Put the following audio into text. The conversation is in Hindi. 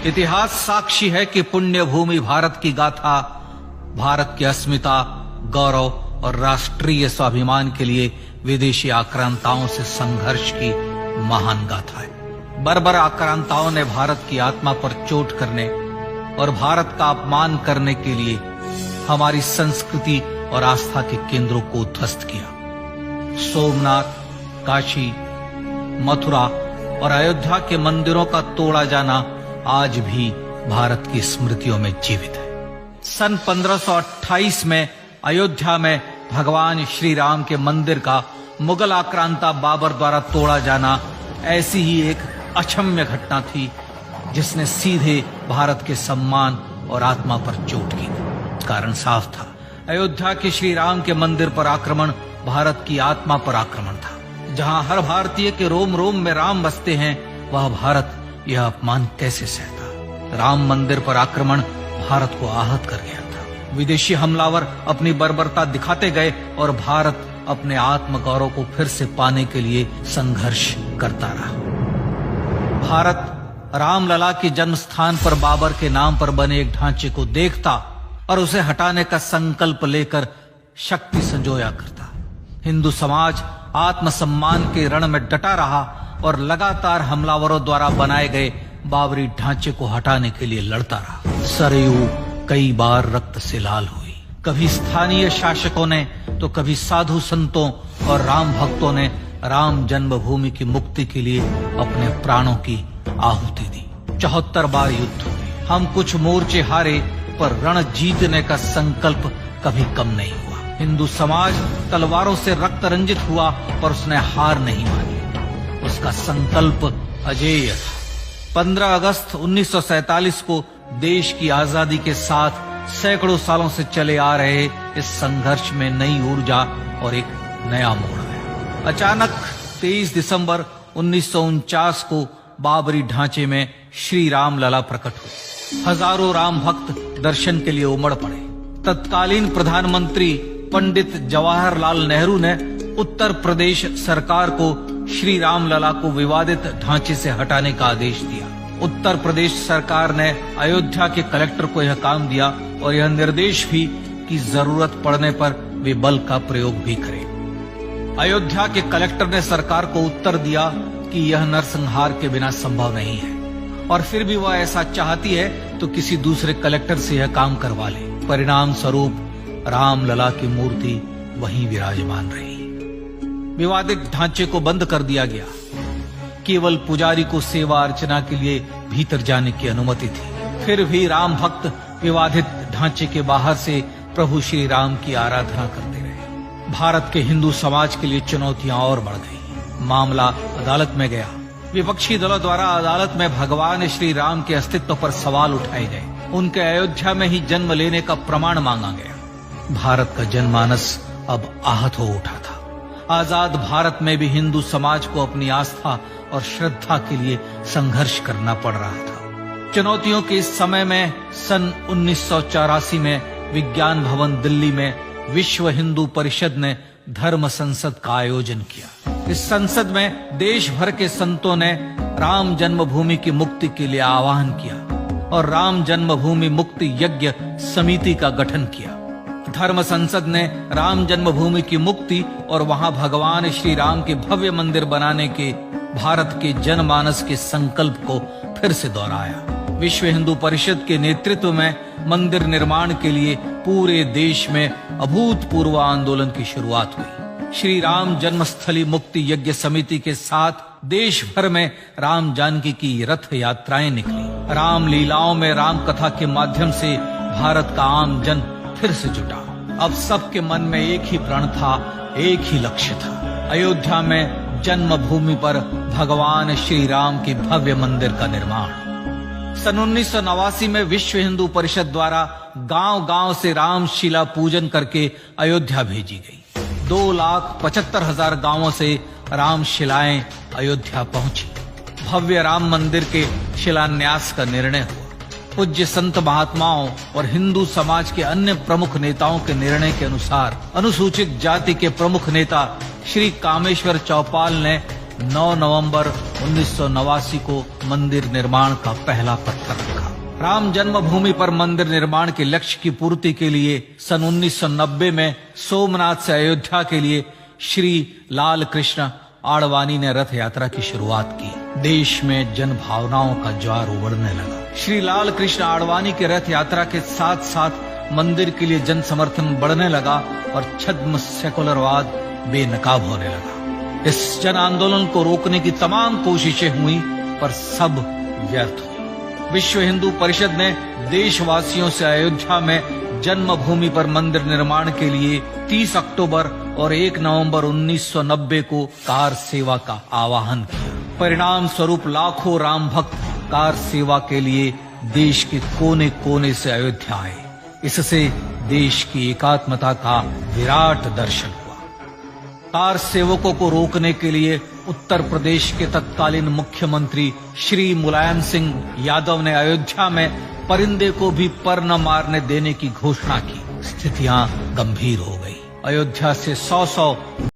इतिहास साक्षी है कि पुण्य भूमि भारत की गाथा भारत की अस्मिता, गौरव और राष्ट्रीय स्वाभिमान के लिए विदेशी आक्रांताओं से संघर्ष की महान गाथा है। बर्बर आक्रांताओं ने भारत की आत्मा पर चोट करने और भारत का अपमान करने के लिए हमारी संस्कृति और आस्था के केंद्रों को उद्ध्वस्त किया। सोमनाथ, काशी, मथुरा और अयोध्या के मंदिरों का तोड़ा जाना आज भी भारत की स्मृतियों में जीवित है। सन 1528 में अयोध्या में भगवान श्री राम के मंदिर का मुगल आक्रांता बाबर द्वारा तोड़ा जाना ऐसी ही एक अक्षम्य घटना थी जिसने सीधे भारत के सम्मान और आत्मा पर चोट की। कारण साफ था, अयोध्या के श्री राम के मंदिर पर आक्रमण भारत की आत्मा पर आक्रमण था। जहां हर भारतीय के रोम रोम में राम बसते हैं, वह भारत यह अपमान कैसे सहता। राम मंदिर पर आक्रमण भारत को आहत कर गया था। विदेशी हमलावर अपनी बर्बरता दिखाते गए और भारत अपने आत्मगौरव को फिर से पाने के लिए संघर्ष करता रहा। भारत रामलला के जन्म स्थान पर बाबर के नाम पर बने एक ढांचे को देखता और उसे हटाने का संकल्प लेकर शक्ति संजोया करता। हिंदू समाज आत्मसम्मान के रण में डटा रहा और लगातार हमलावरों द्वारा बनाए गए बाबरी ढांचे को हटाने के लिए लड़ता रहा। सरयू कई बार रक्त से लाल हुई। कभी स्थानीय शासकों ने तो कभी साधु संतों और राम भक्तों ने राम जन्मभूमि की मुक्ति के लिए अपने प्राणों की आहुति दी। 74 बार युद्ध हुए। हम कुछ मोर्चे हारे, पर रण जीतने का संकल्प कभी कम नहीं हुआ। हिंदू समाज तलवारों से रक्त रंजित हुआ, पर उसने हार नहीं मानी। उसका संकल्प अजेय था। 15 अगस्त 1947 को देश की आजादी के साथ सैकड़ों सालों से चले आ रहे इस संघर्ष में नई ऊर्जा और एक नया मोड़ आया। अचानक 23 दिसंबर 1949 को बाबरी ढांचे में श्री राम लला प्रकट हुए। हजारों राम भक्त दर्शन के लिए उमड़ पड़े। तत्कालीन प्रधानमंत्री पंडित जवाहरलाल नेहरू ने उत्तर प्रदेश सरकार को श्री राम लला को विवादित ढांचे से हटाने का आदेश दिया। उत्तर प्रदेश सरकार ने अयोध्या के कलेक्टर को यह काम दिया और यह निर्देश भी कि जरूरत पड़ने पर वे बल का प्रयोग भी करें। अयोध्या के कलेक्टर ने सरकार को उत्तर दिया कि यह नरसंहार के बिना संभव नहीं है, और फिर भी वह ऐसा चाहती है तो किसी दूसरे कलेक्टर से यह काम करवा ले। परिणाम स्वरूप रामलला की मूर्ति वहीं विराजमान रही। विवादित ढांचे को बंद कर दिया गया। केवल पुजारी को सेवा अर्चना के लिए भीतर जाने की अनुमति थी। फिर भी राम भक्त विवादित ढांचे के बाहर से प्रभु श्री राम की आराधना करते रहे। भारत के हिंदू समाज के लिए चुनौतियां और बढ़ गई। मामला अदालत में गया। विपक्षी दलों द्वारा अदालत में भगवान श्री राम के अस्तित्व पर सवाल उठाए गए। उनके अयोध्या में ही जन्म लेने का प्रमाण मांगा गया। भारत का जनमानस अब आहत हो उठा था। आजाद भारत में भी हिंदू समाज को अपनी आस्था और श्रद्धा के लिए संघर्ष करना पड़ रहा था। चुनौतियों के इस समय में सन 1984 में विज्ञान भवन दिल्ली में विश्व हिंदू परिषद ने धर्म संसद का आयोजन किया। इस संसद में देश भर के संतों ने राम जन्मभूमि की मुक्ति के लिए आह्वान किया और राम जन्मभूमि मुक्ति यज्ञ समिति का गठन किया। धर्म संसद ने राम जन्मभूमि की मुक्ति और वहां भगवान श्री राम के भव्य मंदिर बनाने के भारत के जनमानस के संकल्प को फिर से दोहराया। विश्व हिंदू परिषद के नेतृत्व में मंदिर निर्माण के लिए पूरे देश में अभूतपूर्व आंदोलन की शुरुआत हुई। श्री राम जन्मस्थली मुक्ति यज्ञ समिति के साथ देश भर में राम जानकी की रथ यात्राएं निकली। राम लीलाओं में राम कथा के माध्यम से भारत का आम जन फिर से जुटा। अब सबके मन में एक ही प्रण था, एक ही लक्ष्य था। अयोध्या में जन्मभूमि पर भगवान श्री राम के भव्य मंदिर का निर्माण। सन 1989 में विश्व हिंदू परिषद द्वारा गांव-गांव से रामशिला पूजन करके अयोध्या भेजी गई। 2,75,000 गांवों से रामशिलाएं अयोध्या पहुंची। भव्य राम मंदिर के शिलान्यास का निर्णय हुआ। पूज्य संत महात्माओं और हिंदू समाज के अन्य प्रमुख नेताओं के निर्णय के अनुसार अनुसूचित जाति के प्रमुख नेता श्री कामेश्वर चौपाल ने 9 नवंबर 1989 को मंदिर निर्माण का पहला पत्थर रखा। राम जन्मभूमि पर मंदिर निर्माण के लक्ष्य की पूर्ति के लिए सन 1990 में सोमनाथ से अयोध्या के लिए श्री लाल कृष्ण आडवाणी ने रथ यात्रा की शुरुआत की। देश में जन भावनाओं का ज्वार उमड़ने लगा। श्री लाल कृष्ण आडवाणी के रथ यात्रा के साथ साथ मंदिर के लिए जन समर्थन बढ़ने लगा और छद्म सेकुलरवाद बेनकाब होने लगा। इस जन आंदोलन को रोकने की तमाम कोशिशें हुई पर सब व्यर्थ हुई। विश्व हिंदू परिषद ने देशवासियों से अयोध्या में जन्मभूमि पर मंदिर निर्माण के लिए 30 अक्टूबर और 1 नवंबर 1990 को कार सेवा का आह्वान किया। परिणाम स्वरूप लाखों राम भक्त कार सेवा के लिए देश के कोने कोने से अयोध्या आए। इससे देश की एकात्मता का विराट दर्शन हुआ। कार सेवकों को रोकने के लिए उत्तर प्रदेश के तत्कालीन मुख्यमंत्री श्री मुलायम सिंह यादव ने अयोध्या में परिंदे को भी पर न मारने देने की घोषणा की। स्थितियां गंभीर हो गई। अयोध्या से 100